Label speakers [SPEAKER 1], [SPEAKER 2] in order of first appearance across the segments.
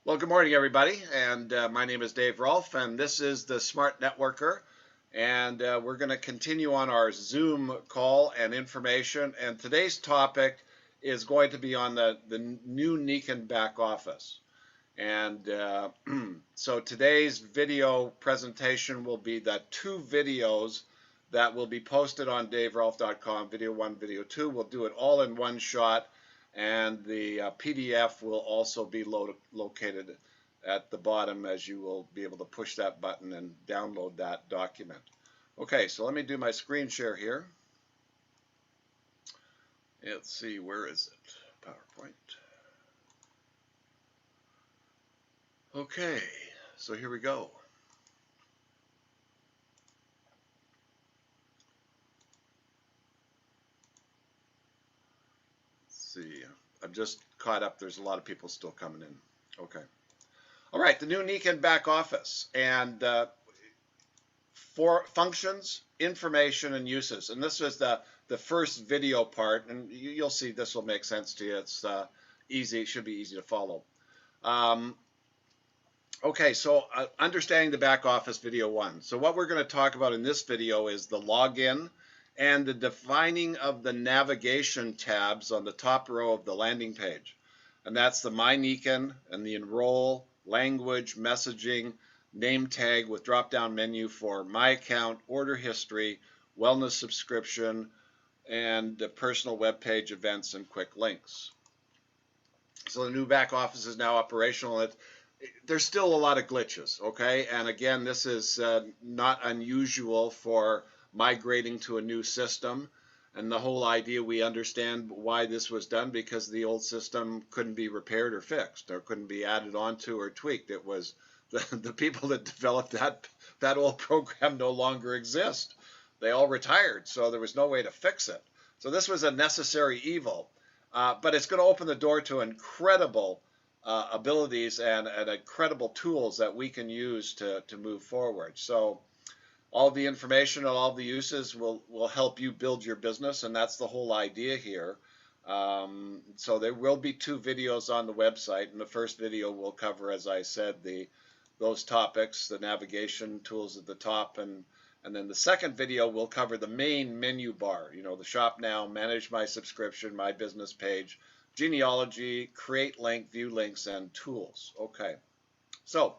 [SPEAKER 1] Well, good morning, everybody, and my name is Dave Rolfe, and this is the Smart Networker, and we're going to continue on our Zoom call and information, and today's topic is going to be on the new Nikken back office. And so today's video presentation will be the two videos that will be posted on daverolfe.com, video 1, video 2. We'll do it all in one shot, and the PDF will also be located at the bottom, as you will be able to push that button and download that document. Okay, so let me do my screen share here. Let's see, where is it? PowerPoint. Okay, so here we go. Let's see, I'm just caught up. There's a lot of people still coming in. Okay. All right, the new Nikken back office and for functions, information, and uses. And this was the first video part, and you'll see this will make sense to you. It's easy, it should be easy to follow. Okay, so understanding the back office, video 1. So what we're going to talk about in this video is the login and the defining of the navigation tabs on the top row of the landing page. And that's the My Nikken and the Enroll, Language, Messaging, Name Tag with drop-down menu for My Account, Order History, Wellness Subscription, and the personal web page events and quick links. So the new back office is now operational. There's still a lot of glitches, okay? And again, this is not unusual for migrating to a new system. And the whole idea, we understand why this was done, because the old system couldn't be repaired or fixed, or couldn't be added onto or tweaked. It was the people that developed that old program no longer exist. They all retired, so there was no way to fix it. So this was a necessary evil, but it's going to open the door to incredible abilities and incredible tools that we can use to move forward. So all the information and all the uses will help you build your business, and that's the whole idea here. So there will be two videos on the website, and the first video will cover, as I said, those topics, the navigation tools at the top, and then the second video will cover the main menu bar, you know, the shop now, manage my subscription, my business page, genealogy, create link, view links, and tools. Okay, so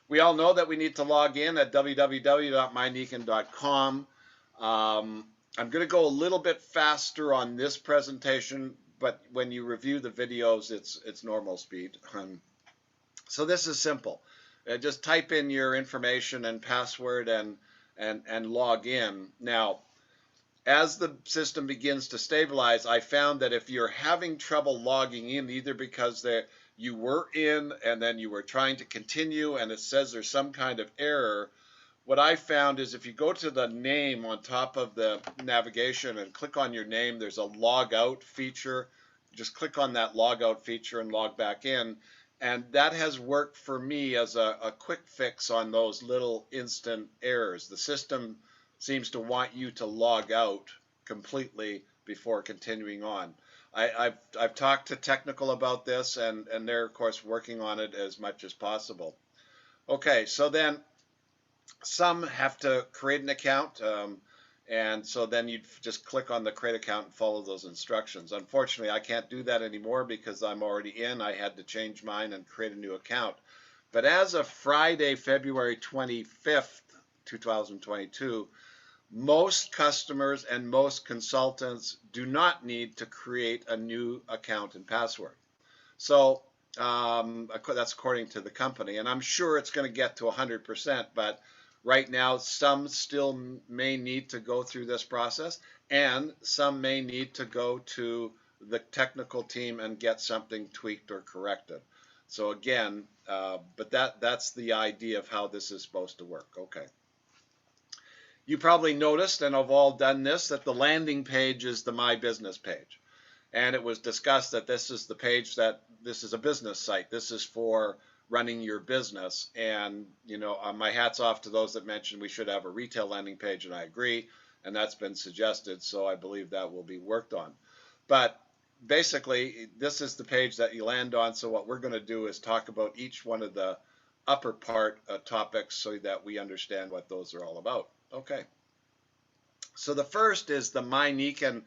[SPEAKER 1] we all know that we need to log in at www.mynikken.com. I'm going to go a little bit faster on this presentation, but when you review the videos, it's normal speed. So this is simple. Just type in your information and password and log in. Now, as the system begins to stabilize, I found that if you're having trouble logging in, either because you were in and then you were trying to continue and it says there's some kind of error, what I found is if you go to the name on top of the navigation and click on your name, there's a log out feature. Just click on that log out feature and log back in. And that has worked for me as a quick fix on those little instant errors. The system seems to want you to log out completely before continuing on. I've talked to technical about this, and they're of course working on it as much as possible. Okay, so then some have to create an account, and so then you just click on the create account and follow those instructions. Unfortunately, I can't do that anymore because I'm already in. I had to change mine and create a new account. But as of Friday, February 25th, 2022, most customers and most consultants do not need to create a new account and password. So that's according to the company, and I'm sure it's going to get to 100%, but right now some still may need to go through this process, and some may need to go to the technical team and get something tweaked or corrected. So again, but that's the idea of how this is supposed to work. Okay. You probably noticed, and have all done this, that the landing page is the My Business page. And it was discussed that this is the page that this is a business site. This is for running your business. And, you know, my hat's off to those that mentioned we should have a retail landing page, and I agree. And that's been suggested, so I believe that will be worked on. But basically, this is the page that you land on. So what we're going to do is talk about each one of the upper part topics so that we understand what those are all about. Okay. So the first is the My Nikken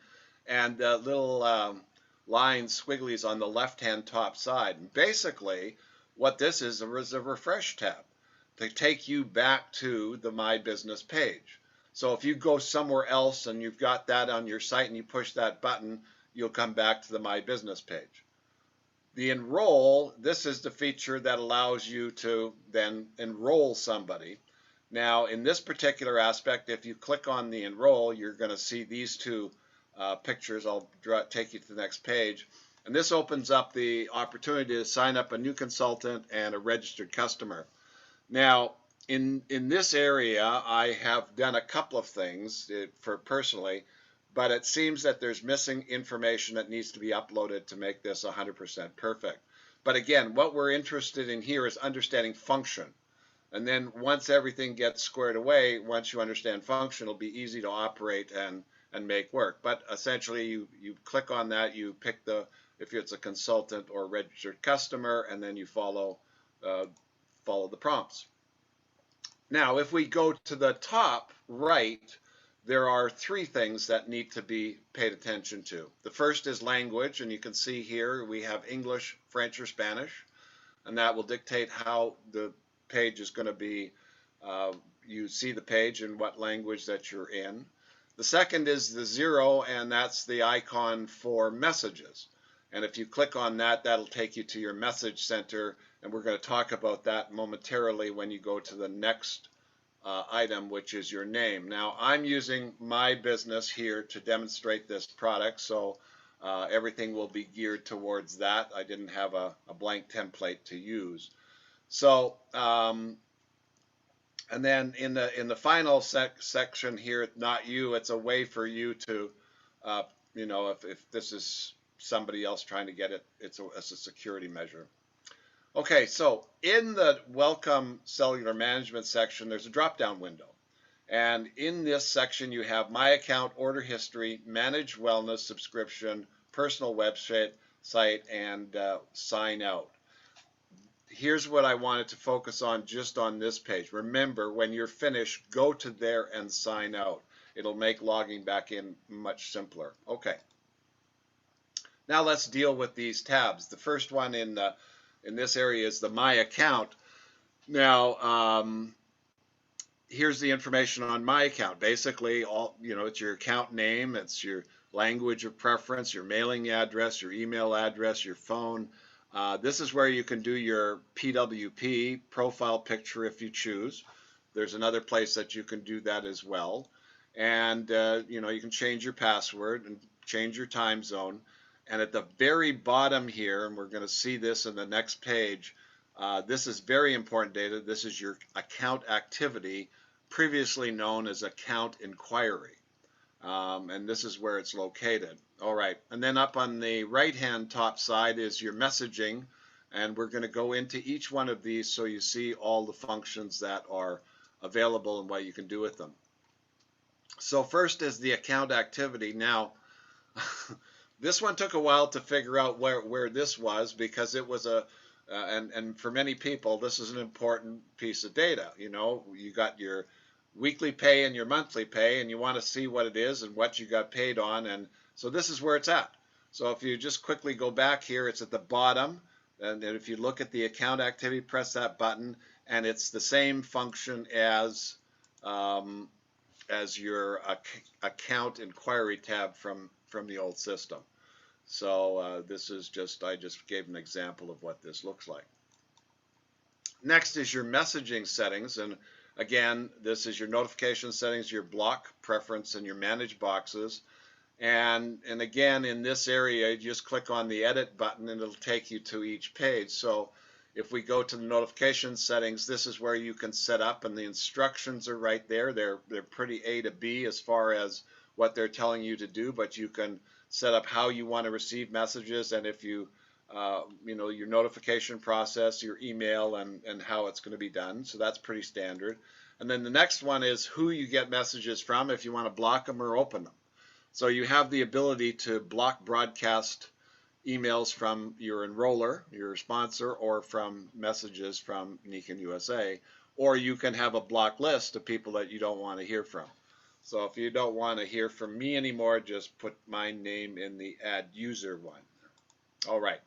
[SPEAKER 1] and the little lines, squigglies on the left-hand top side. And basically, what this is a refresh tab to take you back to the My Business page. So if you go somewhere else and you've got that on your site and you push that button, you'll come back to the My Business page. The enroll, this is the feature that allows you to then enroll somebody. Now, in this particular aspect, if you click on the enroll, you're going to see these two pictures. I'll take you to the next page. And this opens up the opportunity to sign up a new consultant and a registered customer. Now, in this area, I have done a couple of things for personally, but it seems that there's missing information that needs to be uploaded to make this 100% perfect. But again, what we're interested in here is understanding function. And then once everything gets squared away, once you understand function, it'll be easy to operate and make work. But essentially, you click on that, you pick if it's a consultant or registered customer, and then you follow the prompts. Now, if we go to the top right, there are three things that need to be paid attention to. The first is language, and you can see here we have English, French, or Spanish, and that will dictate how the page is going to be, you see the page and what language that you're in. The second is the 0, and that's the icon for messages. And if you click on that, that'll take you to your message center, and we're going to talk about that momentarily when you go to the next item, which is your name. Now, I'm using My Business here to demonstrate this product, so everything will be geared towards that. I didn't have a blank template to use. So, and then in the final section here, not you, it's a way for you to, you know, if this is somebody else trying to get it, it's a security measure. Okay, so in the Welcome Cellular Management section, there's a drop-down window. And in this section, you have My Account, Order History, Manage Wellness Subscription, Personal Website, and Sign Out. Here's what I wanted to focus on just on this page. Remember, when you're finished, go to there and sign out. It'll make logging back in much simpler. Okay. Now let's deal with these tabs. The first one in this area is the My Account. Now, here's the information on My Account. Basically, it's your account name, it's your language of preference, your mailing address, your email address, your phone. This is where you can do your PWP, profile picture, if you choose. There's another place that you can do that as well. And, you can change your password and change your time zone. And at the very bottom here, and we're going to see this in the next page, this is very important data. This is your account activity, previously known as account inquiry. And this is where it's located. All right, and then up on the right-hand top side is your messaging, and we're going to go into each one of these so you see all the functions that are available and what you can do with them. So first is the account activity. Now, this one took a while to figure out where this was, because it was and for many people, this is an important piece of data. You got your weekly pay and your monthly pay, and you want to see what it is and what you got paid on, and so this is where it's at. So if you just quickly go back here, it's at the bottom, and if you look at the account activity, press that button, and it's the same function as your account inquiry tab from the old system. So this is I just gave an example of what this looks like. Next is your messaging settings, and again, this is your notification settings, your block preference, and your manage boxes. And again, in this area, you just click on the edit button and it'll take you to each page. So if we go to the notification settings, this is where you can set up, and the instructions are right there. They're pretty A to B as far as what they're telling you to do, but you can set up how you want to receive messages, and if you your notification process, your email, and how it's going to be done. So that's pretty standard. And then the next one is who you get messages from, if you want to block them or open them. So you have the ability to block broadcast emails from your enroller, your sponsor, or from messages from Nikken USA, or you can have a block list of people that you don't want to hear from. So if you don't want to hear from me anymore, just put my name in the add user one. All right.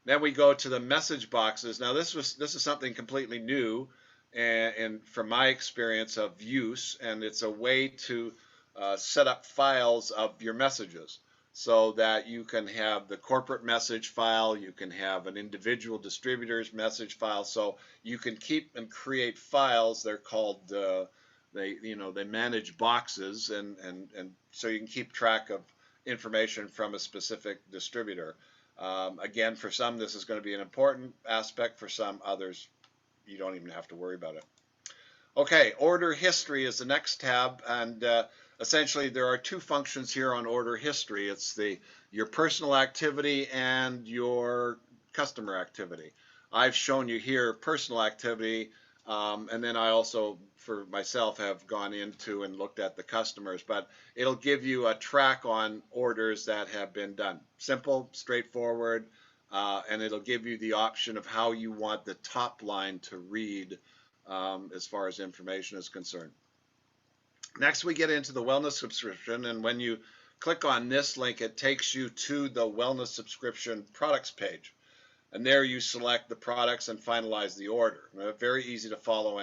[SPEAKER 1] Then we go to the message boxes. Now this is something completely new, and from my experience of use, and it's a way to set up files of your messages so that you can have the corporate message file, you can have an individual distributor's message file, so you can keep and create files. They're called they manage boxes, and so you can keep track of information from a specific distributor. Again, for some, this is going to be an important aspect. For some others, you don't even have to worry about it. Okay, order history is the next tab, and essentially there are two functions here on order history. It's your personal activity and your customer activity. I've shown you here personal activity, and then I also, for myself, have gone into and looked at the customers, but it'll give you a track on orders that have been done. Simple, straightforward, and it'll give you the option of how you want the top line to read as far as information is concerned. Next, we get into the wellness subscription, and when you click on this link, it takes you to the wellness subscription products page. And there you select the products and finalize the order. Very easy to follow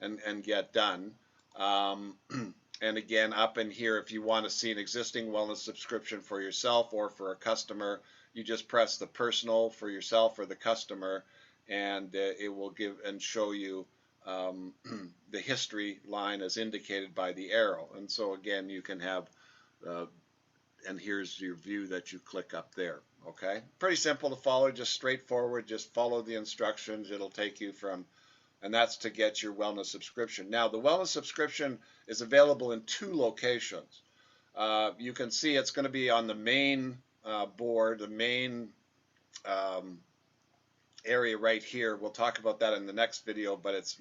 [SPEAKER 1] and get done. And again, up in here, if you want to see an existing wellness subscription for yourself or for a customer, you just press the personal for yourself or the customer, and it will give and show you the history line as indicated by the arrow. And so again, you can have, and here's your view that you click up there. Okay, pretty simple to follow, just straightforward, just follow the instructions. It'll take you from, and that's to get your wellness subscription. Now, the wellness subscription is available in two locations. You can see it's going to be on the main board, the main area right here. We'll talk about that in the next video, but it's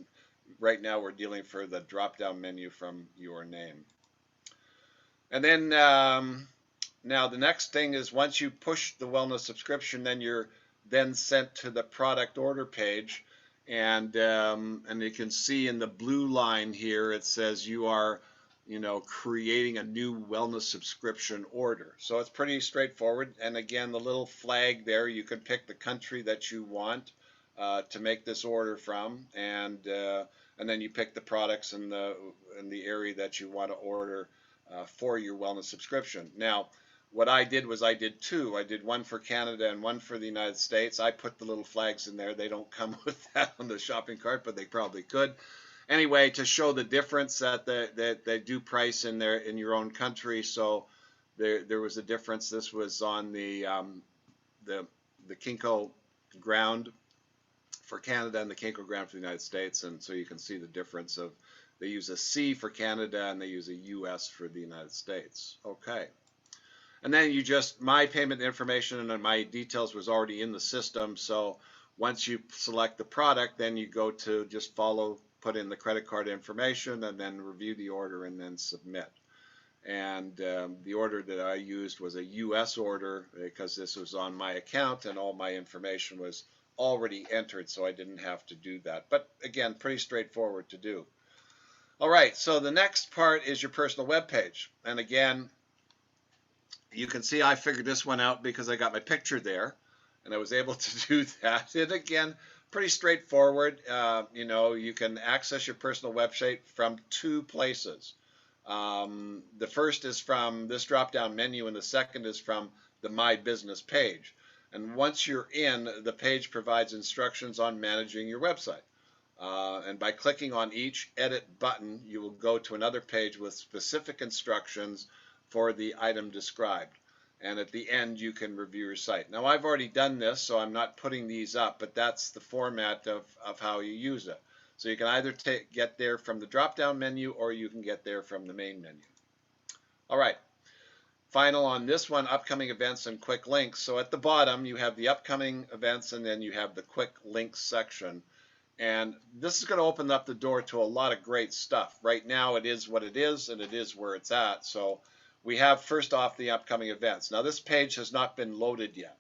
[SPEAKER 1] right now we're dealing for the drop-down menu from your name. And then now the next thing is once you push the wellness subscription, then you're then sent to the product order page, and you can see in the blue line here it says you are, creating a new wellness subscription order. So it's pretty straightforward. And again, the little flag there, you can pick the country that you want to make this order from, and then you pick the products in the area that you want to order for your wellness subscription. Now, what I did was I did two. I did one for Canada and one for the United States. I put the little flags in there. They don't come with that on the shopping cart, but they probably could. Anyway, to show the difference that they do price in your own country. So there was a difference. This was on the Kinko ground for Canada and the Kinko ground for the United States, and so you can see the difference of they use a C for Canada and they use a US for the United States. Okay. And then my payment information and my details was already in the system. So once you select the product, then you go to just put in the credit card information, and then review the order and then submit. And the order that I used was a US order because this was on my account and all my information was already entered, so I didn't have to do that. But again, pretty straightforward to do. All right, so the next part is your personal web page. And again, you can see I figured this one out because I got my picture there, and I was able to do that. And again, pretty straightforward. You can access your personal website from two places. The first is from this drop-down menu, and the second is from the My Business page. And once you're in, the page provides instructions on managing your website. And by clicking on each edit button, you will go to another page with specific instructions for the item described. And at the end, you can review your site. Now, I've already done this, so I'm not putting these up, but that's the format of how you use it. So you can either get there from the drop-down menu, or you can get there from the main menu. All right. Final on this one, upcoming events and quick links. So at the bottom, you have the upcoming events, and then you have the quick links section. And this is going to open up the door to a lot of great stuff. Right now, it is what it is, and it is where it's at. So we have, first off, the upcoming events. Now, this page has not been loaded yet.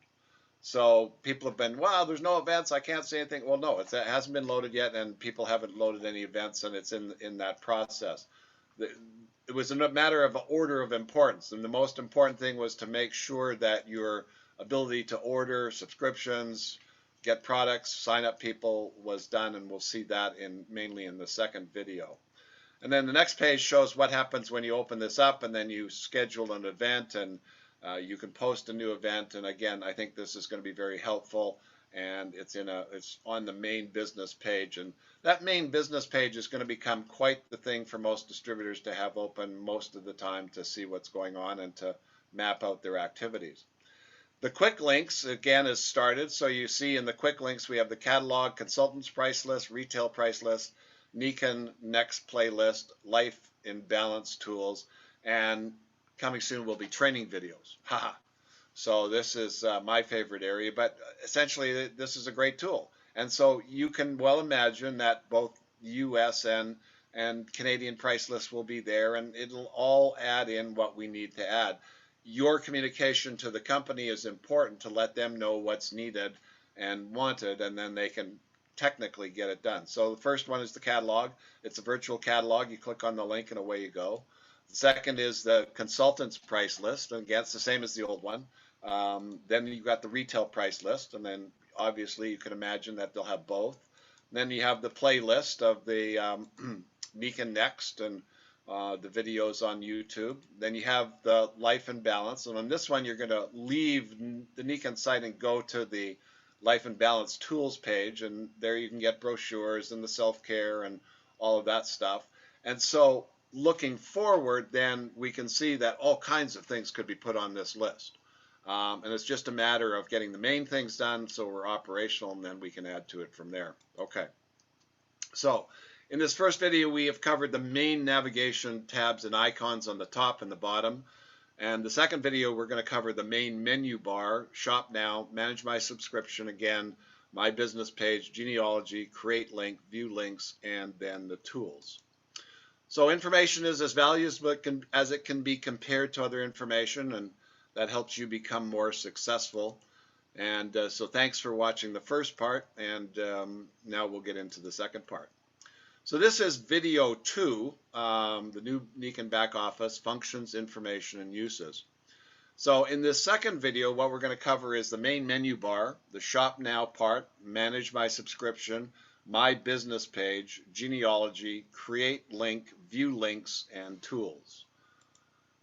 [SPEAKER 1] So people have been, wow, there's no events, I can't say anything. Well, no, it hasn't been loaded yet, and people haven't loaded any events, and it's in that process. It was a matter of order of importance, and the most important thing was to make sure that your ability to order subscriptions, get products, sign up people was done, and we'll see that mainly in the second video. And then the next page shows what happens when you open this up, and then you schedule an event, and you can post a new event. And again, I think this is going to be very helpful, and it's on the main business page. And that main business page is going to become quite the thing for most distributors to have open most of the time to see what's going on and to map out their activities. The quick links, again, is started. So you see in the quick links, we have the catalog, consultants price list, retail price list, Nikken next playlist, life in balance tools, and coming soon will be training videos. Haha. So this is my favorite area, but essentially this is a great tool. And so you can well imagine that both US and Canadian price lists will be there, and it'll all add in what we need to add. Your communication to the company is important to let them know what's needed and wanted, and then they can technically get it done. So the first one is the catalog. It's a virtual catalog. You click on the link and away you go. The second is the consultant's price list. And again, it's the same as the old one. Then you've got the retail price list, and then obviously you can imagine that they'll have both. And then you have the playlist of the Nikken Next and the videos on YouTube. Then you have the Life and Balance, and on this one you're going to leave the Nikken site and go to the Life and Balance Tools page, and there you can get brochures and the self-care and all of that stuff. And so looking forward, then we can see that all kinds of things could be put on this list. And it's just a matter of getting the main things done so we're operational, and then we can add to it from there. Okay. So in this first video, we have covered the main navigation tabs and icons on the top and the bottom. And the second video, we're going to cover the main menu bar, Shop Now, Manage My Subscription, again, My Business Page, Genealogy, Create Link, View Links, and then the tools. So information is as valuable as it can be compared to other information, and that helps you become more successful. And so thanks for watching the first part, and now we'll get into the second part. So this is video 2, the new Nikken back office, functions, information, and uses. So in this second video, what we're going to cover is the main menu bar, the Shop Now part, Manage My Subscription, My Business Page, Genealogy, Create Link, View Links, and Tools.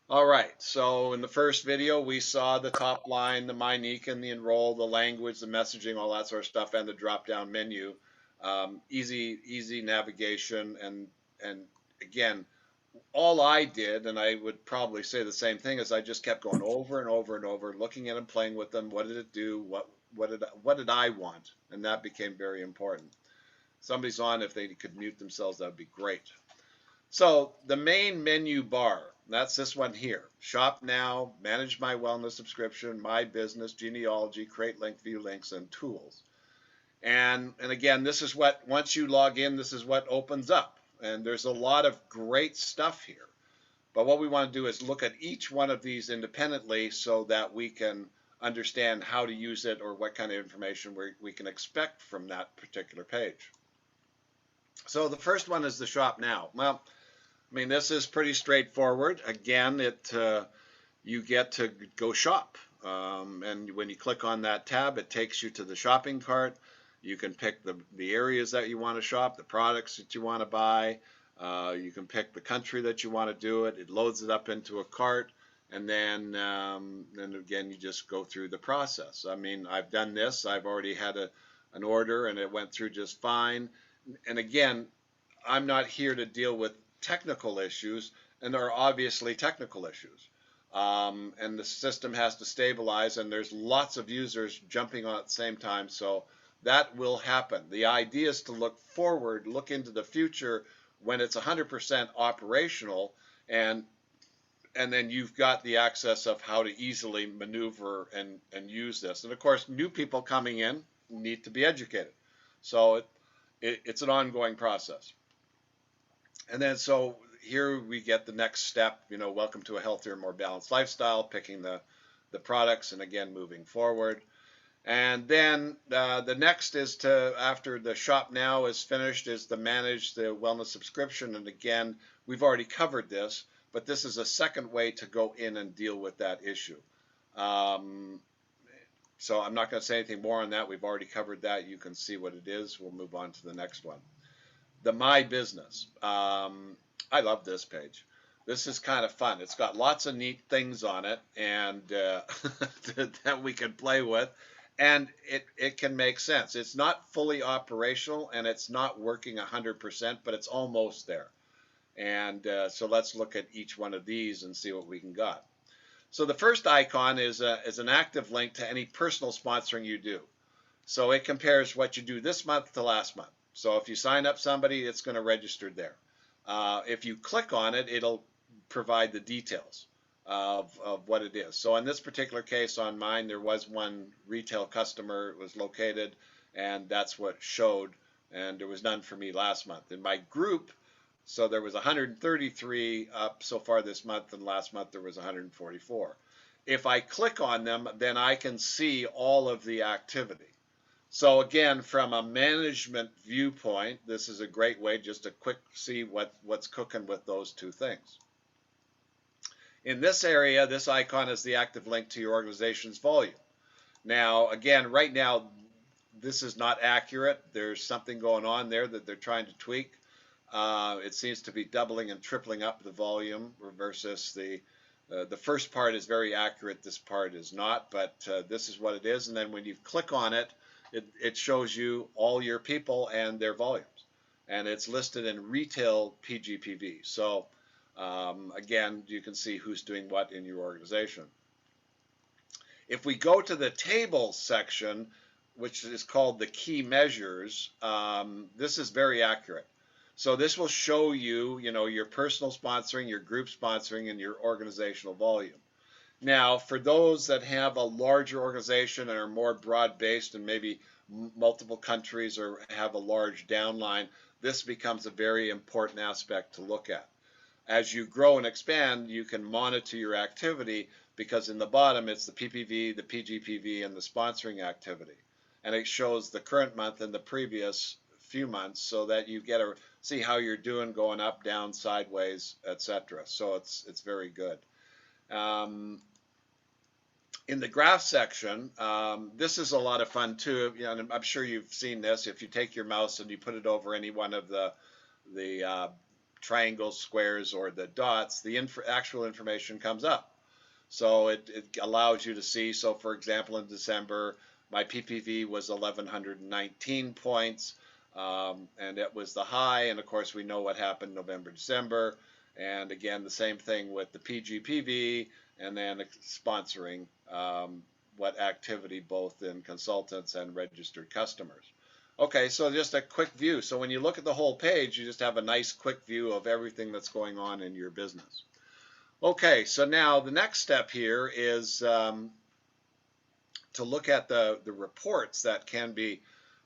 [SPEAKER 1] All right, so in the first video, we saw the top line, the My Nikken, the Enroll, the language, the messaging, all that sort of stuff, and the drop-down menu. Easy navigation, and again, all I did, and I would probably say the same thing, is I just kept going over and over and over, looking at them, playing with them. What did it do? What did I want? And that became very important. Somebody's on. If they could mute themselves, that would be great. So the main menu bar, that's this one here. Shop Now, Manage My Wellness Subscription, My Business, Genealogy, Create Link, View Links, and Tools. And again, this is what, once you log in, this is what opens up. And there's a lot of great stuff here. But what we want to do is look at each one of these independently so that we can understand how to use it or what kind of information we can expect from that particular page. So the first one is the Shop Now. Well, I mean, this is pretty straightforward. Again, you get to go shop. And when you click on that tab, it takes you to the shopping cart. You can pick the areas that you want to shop, the products that you want to buy. You can pick the country that you want to do it. It loads it up into a cart, and then again, you just go through the process. I mean, I've done this. I've already had an order, and it went through just fine. And again, I'm not here to deal with technical issues, and there are obviously technical issues. And the system has to stabilize, and there's lots of users jumping on at the same time, so that will happen. The idea is to look forward, look into the future when it's 100% operational, and then you've got the access of how to easily maneuver and use this. And of course, new people coming in need to be educated. So it's an ongoing process. And then so here we get the next step, welcome to a healthier, more balanced lifestyle, picking the products, and again, moving forward. And then the next is to, after the shop now is finished, is to manage the wellness subscription. And again, we've already covered this, but this is a second way to go in and deal with that issue. Um, so I'm not going to say anything more on that. We've already covered that. You can see what it is. We'll move on to the next one. The My Business. I love this page. This is kind of fun. It's got lots of neat things on it, and that we can play with, and it can make sense. It's not fully operational, and it's not working 100%, but it's almost there. And so let's look at each one of these and see what we can got. So the first icon is an active link to any personal sponsoring you do. So it compares what you do this month to last month. So if you sign up somebody, it's going to register there. If you click on it, it'll provide the details of what it is. So in this particular case on mine, there was one retail customer, it was located, and that's what showed, and there was none for me last month. In my group, so there was 133 up so far this month, and last month there was 144. If I click on them, then I can see all of the activity. So again, from a management viewpoint, this is a great way just to quick see what's cooking with those two things. In this area, this icon is the active link to your organization's volume. Now, again, right now, this is not accurate. There's something going on there that they're trying to tweak. It seems to be doubling and tripling up the volume versus the first part is very accurate. This part is not, but this is what it is. And then when you click on it, it shows you all your people and their volumes. And it's listed in retail PGPV. So again, you can see who's doing what in your organization. If we go to the tables section, which is called the key measures, this is very accurate. So this will show you, your personal sponsoring, your group sponsoring, and your organizational volume. Now, for those that have a larger organization and are more broad-based and maybe multiple countries or have a large downline, this becomes a very important aspect to look at. As you grow and expand, you can monitor your activity because in the bottom it's the PPV, the PGPV, and the sponsoring activity. And it shows the current month and the previous few months so that you get to see how you're doing going up, down, sideways, etc. So it's very good. In the graph section, this is a lot of fun too. I'm sure you've seen this. If you take your mouse and you put it over any one of the triangles, squares, or the dots, the actual information comes up. So it allows you to see. So for example, in December, my PPV was 1,119 points, and it was the high. And of course, we know what happened November, December. And again, the same thing with the PGPV, and then sponsoring what activity both in consultants and registered customers. Okay, so just a quick view. So when you look at the whole page, you just have a nice quick view of everything that's going on in your business. Okay, so now the next step here is to look at the reports that can be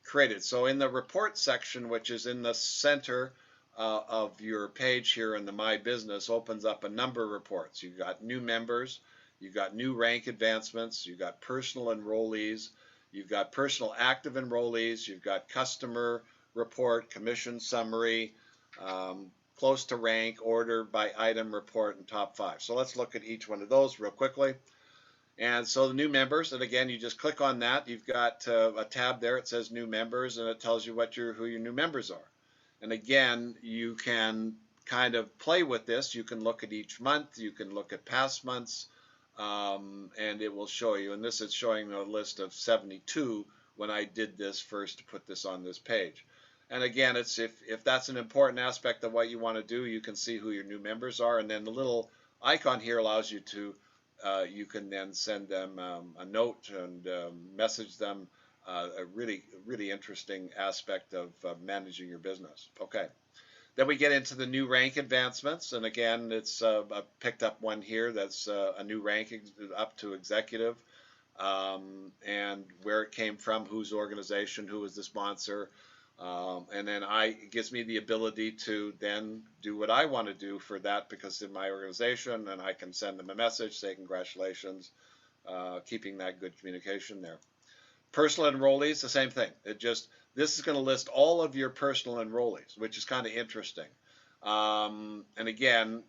[SPEAKER 1] created. So in the report section, which is in the center of your page here in the My Business, opens up a number of reports. You've got new members, you've got new rank advancements, you've got personal enrollees, you've got personal active enrollees, you've got customer report, commission summary, close to rank, order by item report, and top 5. So let's look at each one of those real quickly. And so the new members, and again, you just click on that. You've got a tab there. It says new members, and it tells you who your new members are. And again, you can kind of play with this. You can look at each month. You can look at past months, and it will show you. And this is showing a list of 72 when I did this first to put this on this page. And again, it's if that's an important aspect of what you want to do, you can see who your new members are. And then the little icon here allows you to, you can then send them a note and message them. A really interesting aspect of managing your business. Okay, then we get into the new rank advancements, and again, it's I picked up one here that's a new rank up to executive, and where it came from, whose organization, who was the sponsor, and then it gives me the ability to then do what I want to do for that because in my organization, and I can send them a message, say congratulations, keeping that good communication there. Personal enrollees, the same thing. This is going to list all of your personal enrollees, which is kind of interesting. And again,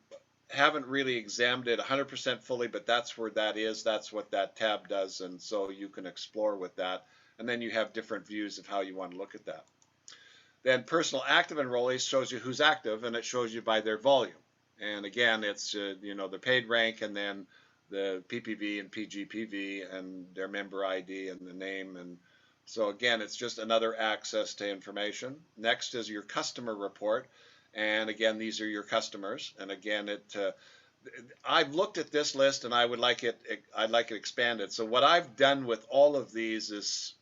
[SPEAKER 1] haven't really examined it 100% fully, but that's where that is. That's what that tab does, and so you can explore with that. And then you have different views of how you want to look at that. Then personal active enrollees shows you who's active, and it shows you by their volume. And again, it's the paid rank, and then the PPV and PGPV, and their member ID and the name. And so again, it's just another access to information. Next is your customer report, and again, these are your customers. And again, I've looked at this list, and I'd like it expanded. So what I've done with all of these is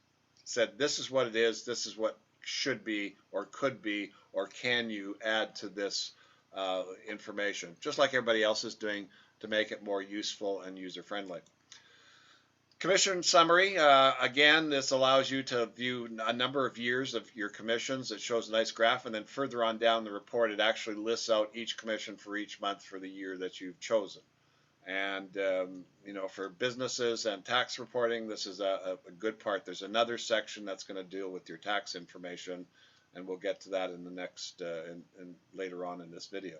[SPEAKER 1] said, this is what it is, this is what should be or could be, or can you add to this information, just like everybody else is doing, to make it more useful and user-friendly. Commission summary, again, this allows you to view a number of years of your commissions. It shows a nice graph, and then further on down the report, it actually lists out each commission for each month for the year that you've chosen. And for businesses and tax reporting, this is a good part. There's another section that's going to deal with your tax information, and we'll get to that in the next later on in this video.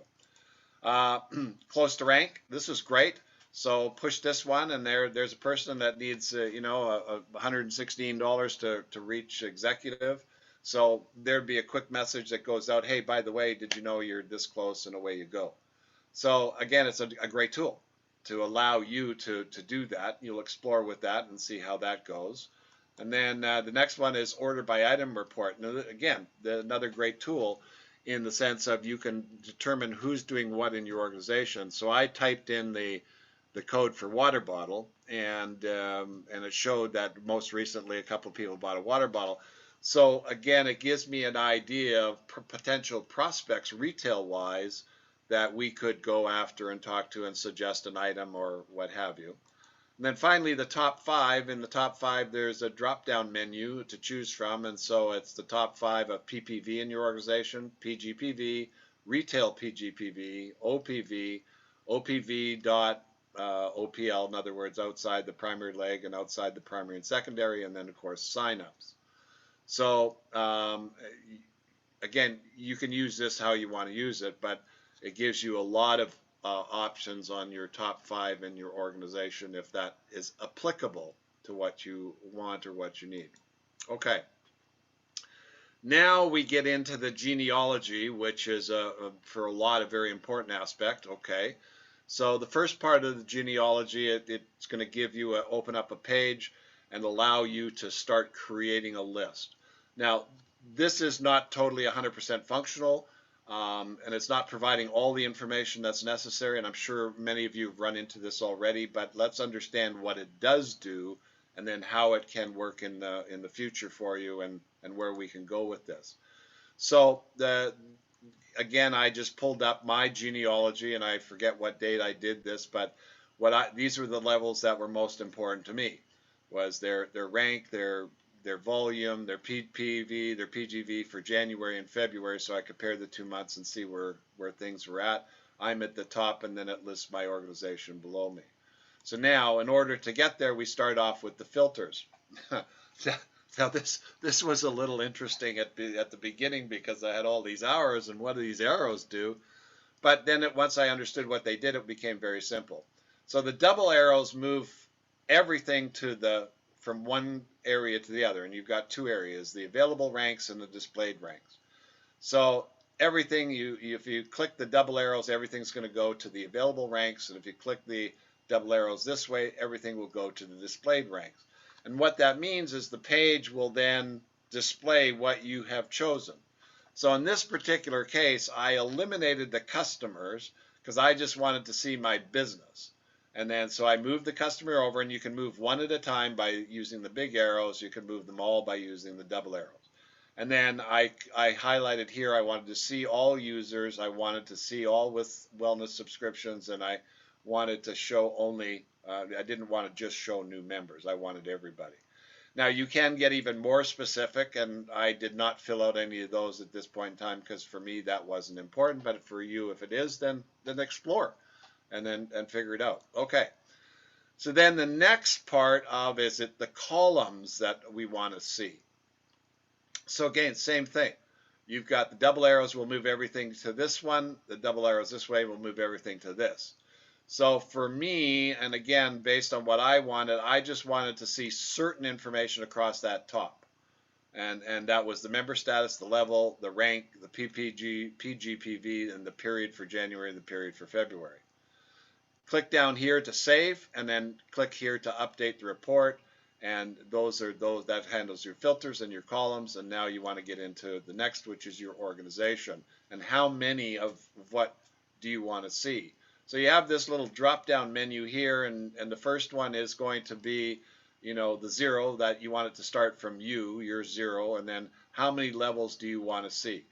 [SPEAKER 1] Close to rank, this is great. So push this one, and there's a person that needs $116 to reach executive. So there'd be a quick message that goes out, hey, by the way, did you know you're this close, and away you go. So again, it's a great tool to allow you to do that. You'll explore with that and see how that goes. And then the next one is order by item report. Now, again, another great tool in the sense of you can determine who's doing what in your organization. So I typed in the code for water bottle, and it showed that most recently a couple of people bought a water bottle. So again, it gives me an idea of potential prospects retail-wise that we could go after and talk to and suggest an item or what have you. And then finally, the top 5. In the top 5, there's a drop-down menu to choose from, and so it's the top 5 of PPV in your organization, PGPV, retail PGPV, OPV, OPV.OPL, in other words, outside the primary leg and outside the primary and secondary, and then, of course, signups. So, again, you can use this how you want to use it, but it gives you a lot of options on your top 5 in your organization if that is applicable to what you want or what you need. Okay. Now we get into the genealogy, which is for a lot a very important aspect. Okay. So the first part of the genealogy, it's going to give you open up a page and allow you to start creating a list. Now, this is not totally 100% functional. And it's not providing all the information that's necessary, and I'm sure many of you have run into this already, but let's understand what it does do and then how it can work in the future for you, and where we can go with this. So again, I just pulled up my genealogy, and I forget what date I did this, but these were the levels that were most important to me, was their rank, their volume, their PPV, their PGV for January and February, so I compared the 2 months and see where things were at. I'm at the top, and then it lists my organization below me. So now, in order to get there, we start off with the filters. Now, this was a little interesting at the beginning because I had all these arrows, and what do these arrows do? But then once I understood what they did, it became very simple. So the double arrows move everything from one area to the other, and you've got 2 areas, the available ranks and the displayed ranks. So everything, if you click the double arrows, everything's going to go to the available ranks, and if you click the double arrows this way, everything will go to the displayed ranks. And what that means is the page will then display what you have chosen. So in this particular case, I eliminated the customers because I just wanted to see my business. And then so I moved the customer over, and you can move one at a time by using the big arrows. You can move them all by using the double arrows. And then I highlighted here, I wanted to see all users. I wanted to see all with wellness subscriptions, and I wanted to show only, I didn't want to just show new members. I wanted everybody. Now you can get even more specific, and I did not fill out any of those at this point in time because for me that wasn't important, but for you, if it is, then explore. And figure it out. Okay. So then the next part of is it the columns that we want to see. So again, same thing. You've got the double arrows will move everything to this one. The double arrows this way will move everything to this. So for me, and again, based on what I wanted, I just wanted to see certain information across that top. And that was the member status, the level, the rank, the PGPV, and the period for January and the period for February. Click down here to save, and then click here to update the report. And those that handles your filters and your columns. And now you want to get into the next, which is your organization. And how many of what do you want to see? So you have this little drop-down menu here, and the first one is going to be, you know, the 0 that you want it to start from your 0, and then how many levels do you want to see?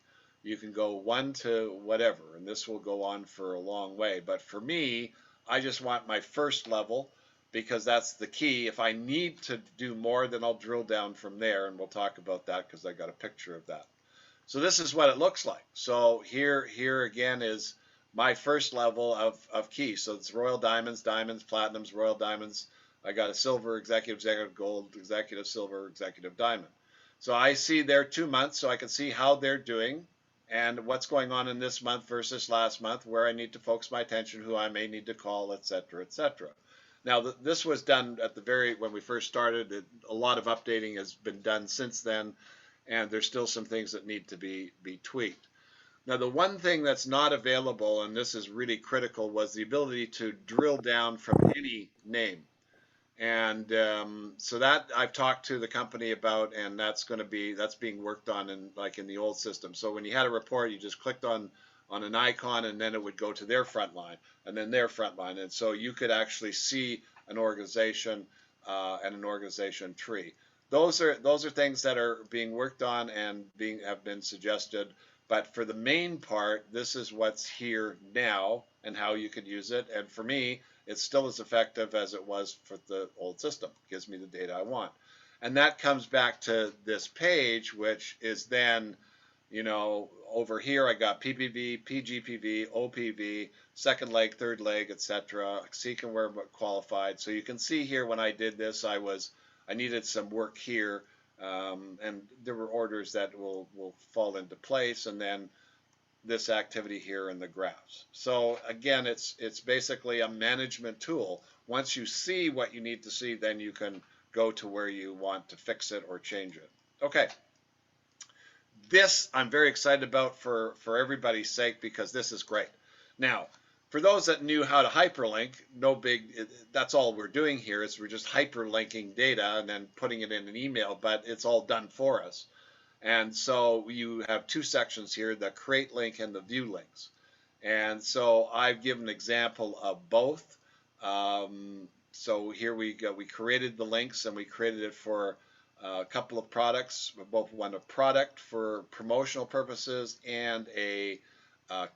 [SPEAKER 1] You can go 1 to whatever, and this will go on for a long way. But for me, I just want my first level, because that's the key. If I need to do more, then I'll drill down from there, and we'll talk about that because I got a picture of that. So this is what it looks like. So here again is my first level of key. So it's Royal Diamonds, Diamonds, Platinums, Royal Diamonds. I got a Silver, Executive Gold, Executive Silver, Executive Diamond. So I see their 2 months, so I can see how they're doing and what's going on in this month versus last month, where I need to focus my attention, who I may need to call, etc., etc. Now, this was done at the when we first started. A lot of updating has been done since then, and there's still some things that need to be tweaked. Now, the one thing that's not available, and this is really critical, was the ability to drill down from any name. And so that I've talked to the company about, and that's being worked on in the old system. So when you had a report, you just clicked on an icon, and then it would go to their front line, and then their front line. And so you could actually see an organization and an organization tree. Those are things that are being worked on and have been suggested. But for the main part, this is what's here now and how you could use it. And for me, it's still as effective as it was for the old system. It gives me the data I want. And that comes back to this page, which is then, you know, over here I got PPV, PGPV, OPV, second leg, third leg, etc. Seek and where qualified. So you can see here when I did this, I needed some work here, and there were orders that will fall into place, and then this activity here in the graphs. So again, it's basically a management tool. Once you see what you need to see, then you can go to where you want to fix it or change it. Okay. This I'm very excited about for everybody's sake, because this is great. Now, for those that knew how to hyperlink, that's all we're doing here is we're just hyperlinking data and then putting it in an email, but it's all done for us. And so you have two sections here, the create link and the view links. And so I've given an example of both. So here we go. We created the links, and we created it for a couple of products, both a product for promotional purposes and a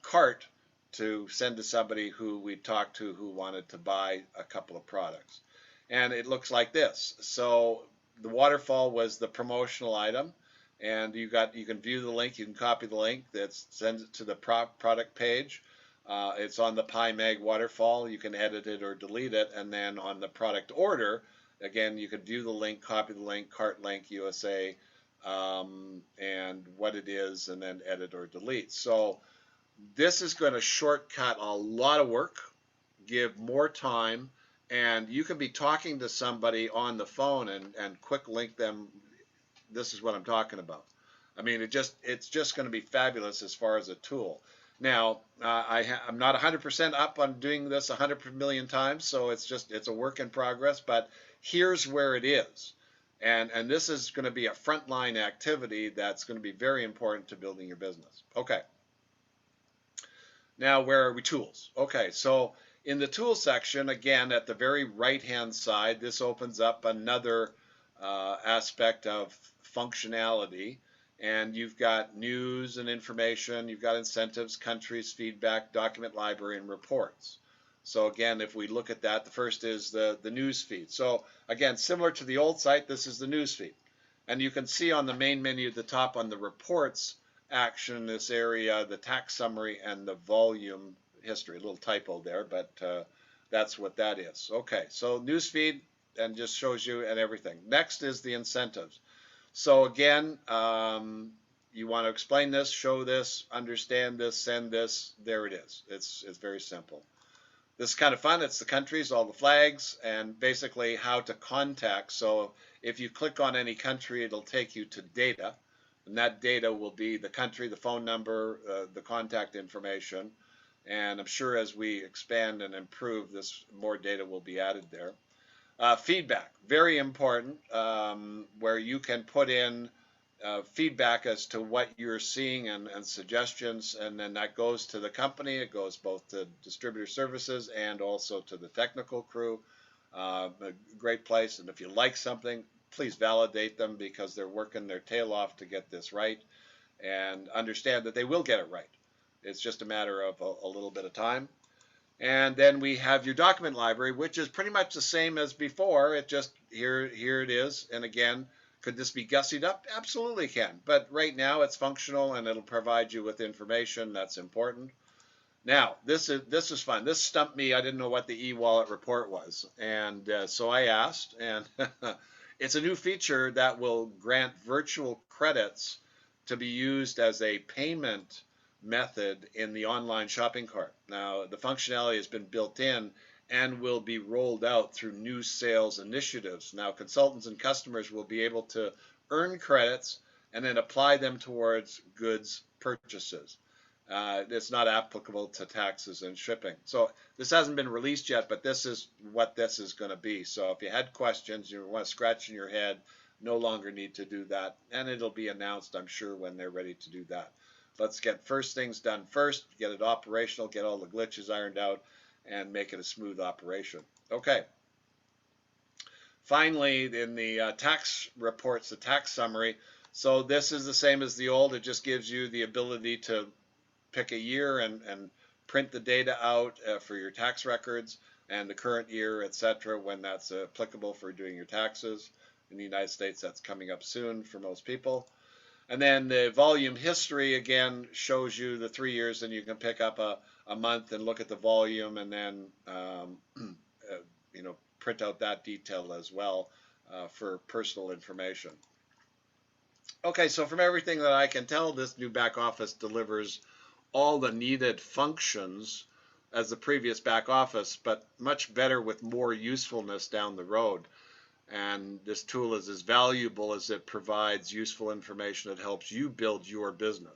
[SPEAKER 1] cart to send to somebody who we talked to who wanted to buy a couple of products. And it looks like this. So the waterfall was the promotional item, and you can view the link, you can copy the link, that sends it to the product page. It's on the PyMag waterfall. You can edit it or delete it, and then on the product order, again, you can view the link, copy the link, cart link, USA, and what it is, and then edit or delete. So this is going to shortcut a lot of work, give more time, and you can be talking to somebody on the phone and quick link them. This is what I'm talking about. I mean, it's just going to be fabulous as far as a tool. Now, I'm not 100% up on doing this 100 million times, so it's a work in progress, but here's where it is. And this is going to be a frontline activity that's going to be very important to building your business. Okay. Now, where are we? Tools. Okay, so in the tool section, again, at the very right-hand side, this opens up another aspect of functionality. And you've got news and information, you've got incentives, countries, feedback, document library, and reports. So again, if we look at that, the first is the news feed. So again, similar to the old site, this is the news feed. And you can see on the main menu at the top on the reports action in this area, the tax summary and the volume history. A little typo there, but That's what that is. Okay, so newsfeed and just shows you and everything. Next is the incentives. So again, you want to explain this, show this, understand this, send this. There it is. It's very simple. This is kind of fun. It's the countries, all the flags, and basically how to contact. So if you click on any country, it'll take you to data, and that data will be the country, the phone number, the contact information. And I'm sure as we expand and improve, this more data will be added there. Feedback, very important, where you can put in feedback as to what you're seeing and suggestions, and then that goes to the company. It goes both to distributor services and also to the technical crew. A great place, and if you like something, please validate them because they're working their tail off to get this right, and understand that they will get it right. It's just a matter of a little bit of time. And then we have your document library, which is pretty much the same as before. It just, here it is. And again, could this be gussied up? Absolutely can. But right now it's functional and it'll provide you with information that's important. Now, this is fun. This stumped me. I didn't know what the e-wallet report was. And so I asked, and it's a new feature that will grant virtual credits to be used as a payment method in the online shopping cart. Now, the functionality has been built in and will be rolled out through new sales initiatives. Now, consultants and customers will be able to earn credits and then apply them towards goods purchases. It's not applicable to taxes and shipping. So this hasn't been released yet, but this is what this is going to be. So if you had questions, you want to scratch in your head, no longer need to do that. And it'll be announced, I'm sure, when they're ready to do that. Let's get first things done first, get it operational, get all the glitches ironed out, and make it a smooth operation. Okay. Finally, in the tax reports, the tax summary, so this is the same as the old. It just gives you the ability to pick a year and print the data out for your tax records and the current year, etc., when that's applicable for doing your taxes. In the United States, that's coming up soon for most people. And then the volume history, again, shows you the 3 years, and you can pick up a month and look at the volume and then, print out that detail as well for personal information. Okay, so from everything that I can tell, this new back office delivers all the needed functions as the previous back office, but much better with more usefulness down the road. And this tool is as valuable as it provides useful information that helps you build your business.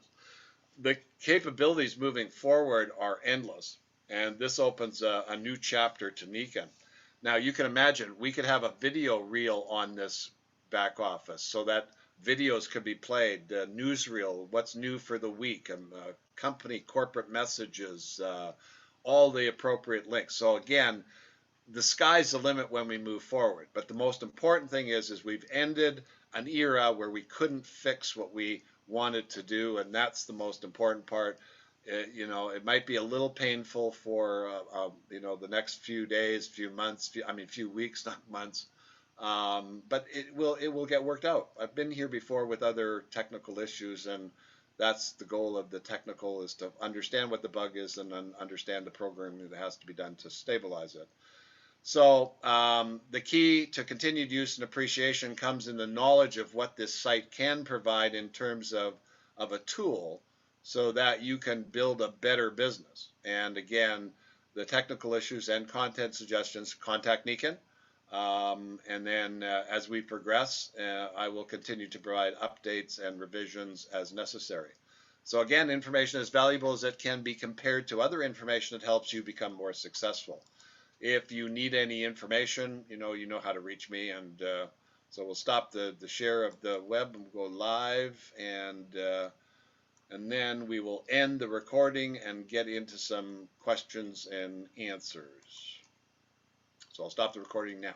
[SPEAKER 1] The capabilities moving forward are endless, and this opens a new chapter to Nikken. Now you can imagine we could have a video reel on this back office so that videos could be played, newsreel, what's new for the week, company corporate messages, all the appropriate links. So again, the sky's the limit when we move forward. But the most important thing is we've ended an era where we couldn't fix what we wanted to do, and that's the most important part. It might be a little painful for the next few days, few months, few weeks, not months. But it will get worked out. I've been here before with other technical issues, and that's the goal of the technical, is to understand what the bug is and then understand the programming that has to be done to stabilize it. So the key to continued use and appreciation comes in the knowledge of what this site can provide in terms of a tool so that you can build a better business. And again, the technical issues and content suggestions, contact Nikken. And then as we progress, I will continue to provide updates and revisions as necessary. So again, information as valuable as it can be compared to other information that helps you become more successful. If you need any information, you know how to reach me. And so we'll stop the share of the web and go live, and then we will end the recording and get into some questions and answers. So I'll stop the recording now.